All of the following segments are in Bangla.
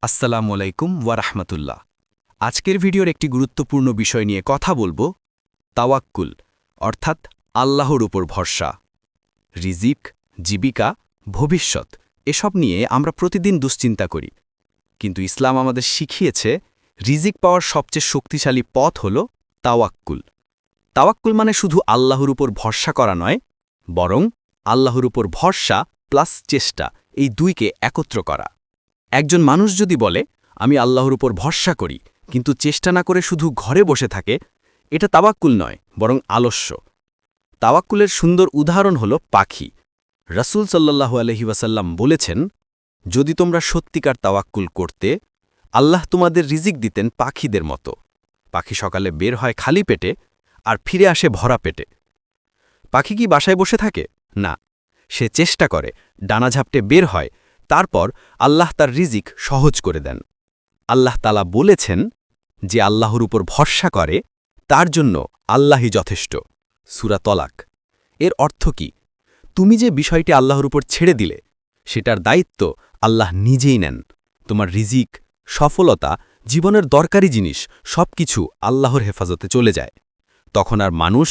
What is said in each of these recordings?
আসসালামু আলাইকুম ওয়ারাহমাতুল্লাহ। আজকের ভিডিওর একটি গুরুত্বপূর্ণ বিষয় নিয়ে কথা বলবো, তাওয়াক্কুল অর্থাৎ আল্লাহর উপর ভরসা। রিজিক, জীবিকা, ভবিষ্যৎ এসব নিয়ে আমরা প্রতিদিন দুশ্চিন্তা করি, কিন্তু ইসলাম আমাদের শিখিয়েছে রিজিক পাওয়ার সবচেয়ে শক্তিশালী পথ হল তাওয়াক্কুল। তাওয়াক্কুল মানে শুধু আল্লাহর উপর ভরসা করা নয়, বরং আল্লাহর উপর ভরসা প্লাস চেষ্টা, এই দুইকে একত্র করা। একজন মানুষ যদি বলে আমি আল্লাহর উপর ভরসা করি কিন্তু চেষ্টা না করে শুধু ঘরে বসে থাকে, এটা তাওয়াক্কুল নয় বরং আলস্য। তাওয়াক্কুলের সুন্দর উদাহরণ হল পাখি। রাসূল সাল্লাল্লাহু আলাইহি ওয়াসাল্লাম বলেছেন, যদি তোমরা সত্যিকার তাওয়াক্কুল করতে, আল্লাহ তোমাদের রিজিক দিতেন পাখিদের মতো। পাখি সকালে বের হয় খালি পেটে আর ফিরে আসে ভরা পেটে। পাখি কি বাসায় বসে থাকে? না, সে চেষ্টা করে, ডানা ঝাপটে বের হয়, তারপর আল্লাহ তার রিজিক সহজ করে দেন। আল্লাহ তাআলা বলেছেন, যে আল্লাহর উপর ভরসা করে তার জন্য আল্লাহই যথেষ্ট। সূরা তলাক। এর অর্থ কি? তুমি যে বিষয়টি আল্লাহর উপর ছেড়ে দিলে, সেটার দায়িত্ব আল্লাহ নিজেই নেন। তোমার রিজিক, সফলতা, জীবনের দরকারি জিনিস সবকিছু আল্লাহর হেফাজতে চলে যায়। তখন আর মানুষ,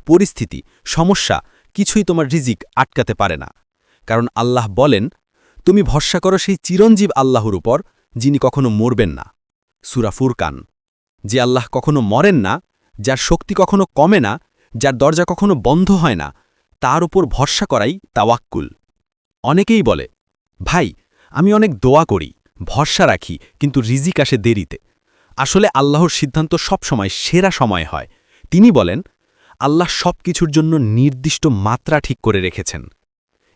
পরিস্থিতি, সমস্যা কিছুই তোমার রিজিক আটকাতে পারে না। কারণ আল্লাহ বলেন, তুমি ভরসা করো সেই চিরঞ্জীব আল্লাহর উপর, যিনি কখনো মরবেন না। সূরা ফুরকান। যে আল্লাহ কখনো মরেন না, যার শক্তি কখনো কমে না, যার দরজা কখনো বন্ধ হয় না, তার উপর ভরসা করাই তাওয়াক্কুল। অনেকেই বলে, ভাই আমি অনেক দোয়া করি, ভরসা রাখি, কিন্তু রিজিক আসে দেরিতে। আসলে আল্লাহর সিদ্ধান্ত সবসময় সেরা সময় হয়। তিনি বলেন, আল্লাহ সব কিছুর জন্য নির্দিষ্ট মাত্রা ঠিক করে রেখেছেন।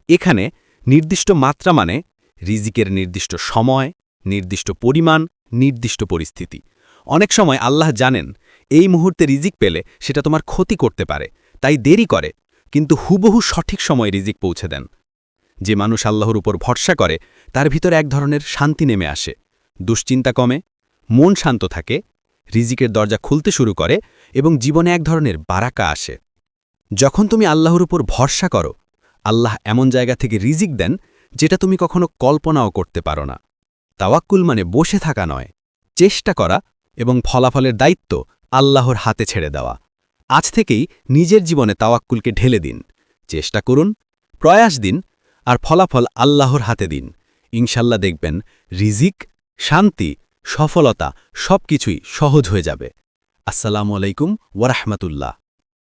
এখানে নির্দিষ্ট মাত্রা মানে রিজিকের নির্দিষ্ট সময়, নির্দিষ্ট পরিমাণ, নির্দিষ্ট পরিস্থিতি। অনেক সময় আল্লাহ জানেন এই মুহূর্তে রিজিক পেলে সেটা তোমার ক্ষতি করতে পারে, তাই দেরি করে, কিন্তু হুবহু সঠিক সময়ে রিজিক পৌঁছে দেন। যে মানুষ আল্লাহর উপর ভরসা করে তার ভিতরে এক ধরনের শান্তি নেমে আসে, দুশ্চিন্তা কমে, মন শান্ত থাকে, রিজিকের দরজা খুলতে শুরু করে এবং জীবনে এক ধরনের বারাকা আসে। যখন তুমি আল্লাহর উপর ভরসা করো, আল্লাহ এমন জায়গা থেকে রিজিক দেন যেটা তুমি কখনো কল্পনাও করতে পারো না। তাওয়াক্কুল মানে বসে থাকা নয়, চেষ্টা করা এবং ফলাফলের দায়িত্ব আল্লাহর হাতে ছেড়ে দেওয়া। আজ থেকেই নিজের জীবনে তাওয়াক্কুলকে ঢেলে দিন, চেষ্টা করুন, প্রয়াস দিন, আর ফলাফল আল্লাহর হাতে দিন। ইনশাল্লাহ দেখবেন রিজিক, শান্তি, সফলতা সবকিছুই সহজ হয়ে যাবে। আসসালামু আলাইকুম ওয়ারাহমাতুল্লাহ।